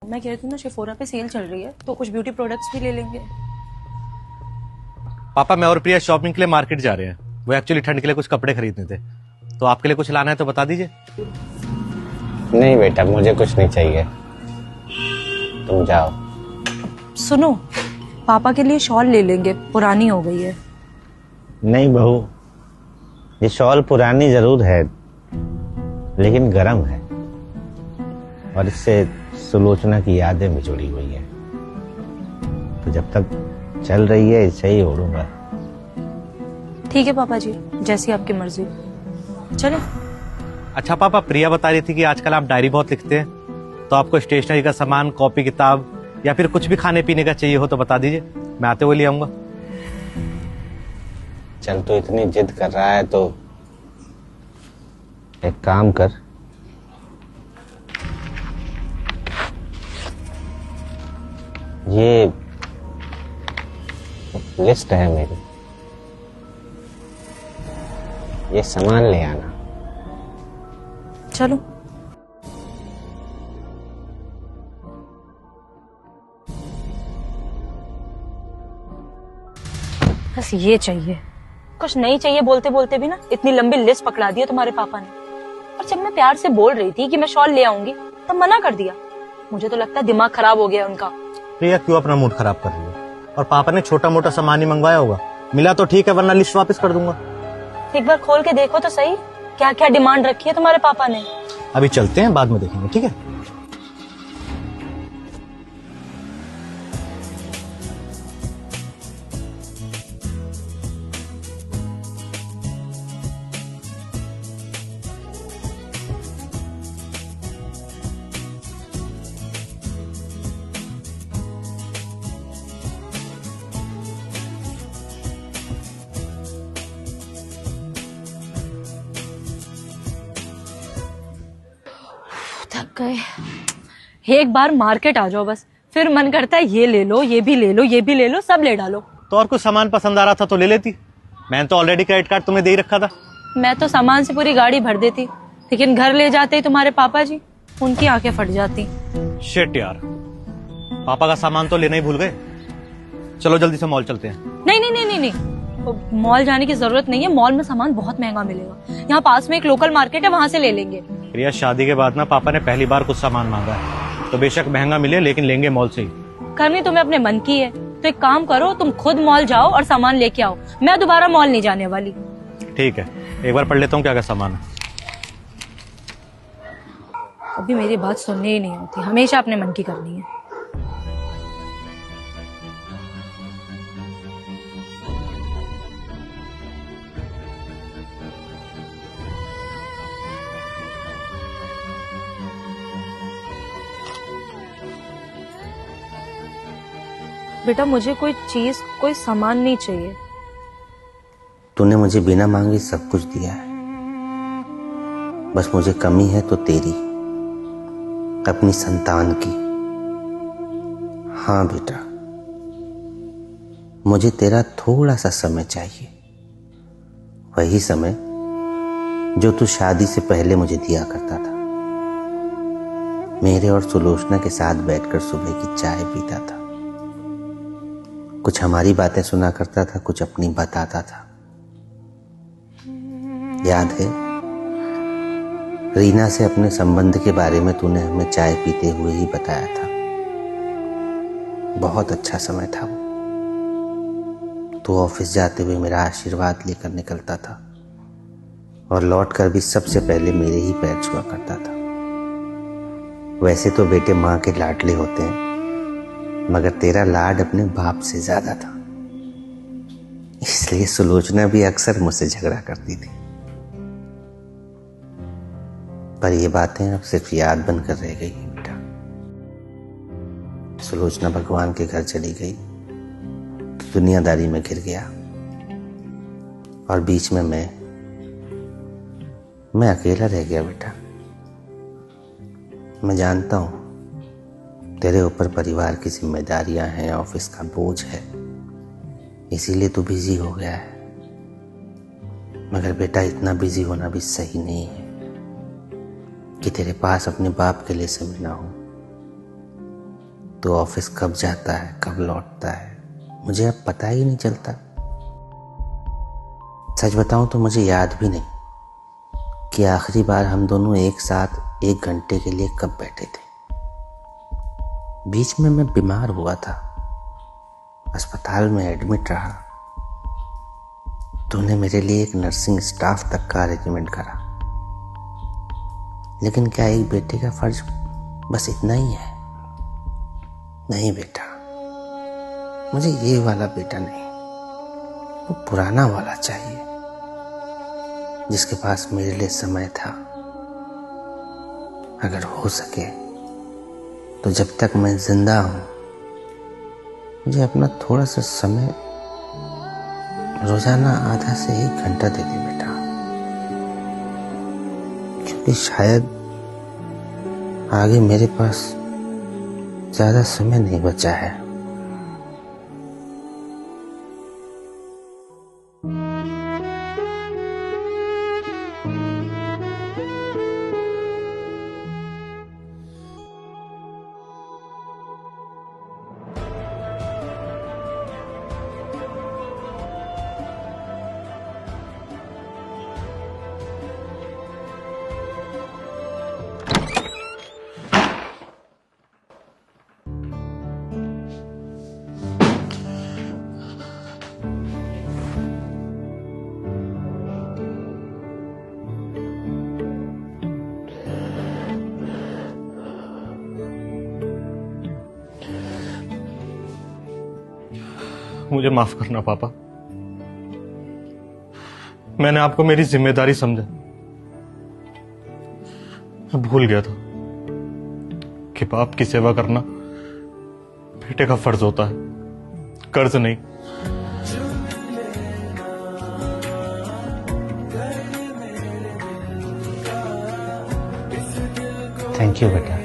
मैं कह रही थी ना, शेफोरा पे सेल चल रही है तो कुछ ब्यूटी प्रोडक्ट्स भी ले लेंगे। पापा मैं और प्रिया शॉपिंग के लिए मार्केट जा रहे हैं। वो एक्चुअली ठंड के लिए कुछ कपड़े खरीदने थे, तो आपके लिए कुछ लाना है तो बता दीजिए। नहीं बेटा, मुझे कुछ नहीं चाहिए, तुम जाओ। सुनो, पापा के लिए शॉल ले लेंगे, पुरानी हो गई है। नहीं बहू, ये शॉल पुरानी जरूर है लेकिन गर्म है और इससे सुलोचना की यादें भी जुड़ी हुई हैं, तो जब तक चल रही है इसे ही ओढ़ूंगा। ठीक है पापा जी, जैसी आपकी मर्जी। चले। अच्छा पापा, प्रिया बता रही थी कि आजकल आप डायरी बहुत लिखते हैं, तो आपको स्टेशनरी का सामान, कॉपी किताब या फिर कुछ भी खाने पीने का चाहिए हो तो बता दीजिए, मैं आते हुए ले आऊंगा। चल तो इतनी जिद कर रहा है तो एक काम कर, ये लिस्ट है मेरी, ये सामान ले आना। चलो। बस ये चाहिए, कुछ नहीं चाहिए बोलते बोलते भी ना इतनी लंबी लिस्ट पकड़ा दी है तुम्हारे पापा ने। और जब मैं प्यार से बोल रही थी कि मैं शॉल ले आऊंगी तब मना कर दिया। मुझे तो लगता है दिमाग खराब हो गया उनका। प्रिया क्यों अपना मूड खराब कर रही है? और पापा ने छोटा मोटा सामान ही मंगवाया होगा, मिला तो ठीक है वरना लिस्ट वापस कर दूंगा। एक बार खोल के देखो तो सही, क्या क्या डिमांड रखी है तुम्हारे पापा ने। अभी चलते हैं, बाद में देखेंगे, ठीक है? थक गए। एक बार मार्केट आ जाओ बस, फिर मन करता है ये ले लो, ये भी ले लो, ये भी ले लो, सब ले डालो। तो और कुछ सामान पसंद आ रहा था तो ले लेती, मैंने तो ऑलरेडी क्रेडिट कार्ड तुम्हें दे ही रखा था। मैं तो सामान से पूरी गाड़ी भर देती, लेकिन घर ले जाते ही तुम्हारे पापा जी, उनकी आंखें फट जाती। शिट यार, पापा का सामान तो लेना ही भूल गए। चलो जल्दी से मॉल चलते हैं। नहीं नहीं नहीं नहीं नहीं, मॉल जाने की जरूरत नहीं है। मॉल में सामान बहुत महंगा मिलेगा। यहाँ पास में एक लोकल मार्केट है, वहां से ले लेंगे। प्रिया शादी के बाद ना पापा ने पहली बार कुछ सामान मांगा है, तो बेशक महंगा मिले लेकिन लेंगे मॉल से ही। करनी तुम्हें अपने मन की है तो एक काम करो, तुम खुद मॉल जाओ और सामान लेके आओ। मैं दोबारा मॉल नहीं जाने वाली। ठीक है, एक बार पढ़ लेता हूँ क्या क्या सामान है। अभी मेरी बात सुननी ही नहीं होती, हमेशा अपने मन की करनी है। बेटा मुझे कोई चीज, कोई सामान नहीं चाहिए। तूने मुझे बिना मांगे सब कुछ दिया है, बस मुझे कमी है तो तेरी, अपनी संतान की। हाँ बेटा, मुझे तेरा थोड़ा सा समय चाहिए, वही समय जो तू शादी से पहले मुझे दिया करता था। मेरे और सुलोचना के साथ बैठकर सुबह की चाय पीता था, कुछ हमारी बातें सुना करता था, कुछ अपनी बताता था। याद है रीना से अपने संबंध के बारे में तूने हमें चाय पीते हुए ही बताया था। बहुत अच्छा समय था वो। तू ऑफिस जाते हुए मेरा आशीर्वाद लेकर निकलता था और लौटकर भी सबसे पहले मेरे ही पैर छुआ करता था। वैसे तो बेटे माँ के लाडले होते हैं, मगर तेरा लाड अपने बाप से ज्यादा था, इसलिए सुलोचना भी अक्सर मुझसे झगड़ा करती थी। पर ये बातें अब सिर्फ याद बनकर रह गई है बेटा। सुलोचना भगवान के घर चली गई तो दुनियादारी में घिर गया, और बीच में मैं अकेला रह गया बेटा। मैं जानता हूं तेरे ऊपर परिवार की जिम्मेदारियां हैं, ऑफिस का बोझ है, इसीलिए तू बिजी हो गया है। मगर बेटा इतना बिजी होना भी सही नहीं है कि तेरे पास अपने बाप के लिए समय ना हो। तो ऑफिस कब जाता है कब लौटता है मुझे अब पता ही नहीं चलता। सच बताऊं तो मुझे याद भी नहीं कि आखिरी बार हम दोनों एक साथ 1 घंटे के लिए कब बैठे थे। बीच में मैं बीमार हुआ था, अस्पताल में एडमिट रहा। तूने मेरे लिए एक नर्सिंग स्टाफ तक का अरेंजमेंट करा। लेकिन क्या एक बेटे का फर्ज बस इतना ही है? नहीं बेटा, मुझे ये वाला बेटा नहीं, वो पुराना वाला चाहिए जिसके पास मेरे लिए समय था। अगर हो सके तो जब तक मैं जिंदा हूं मुझे अपना थोड़ा सा समय रोजाना आधा से 1 घंटा दे दे बेटा, क्योंकि शायद आगे मेरे पास ज्यादा समय नहीं बचा है। मुझे माफ करना पापा, मैंने आपको मेरी जिम्मेदारी समझा। मैं भूल गया था कि बाप की सेवा करना बेटे का फर्ज होता है, कर्ज नहीं। थैंक यू बेटा।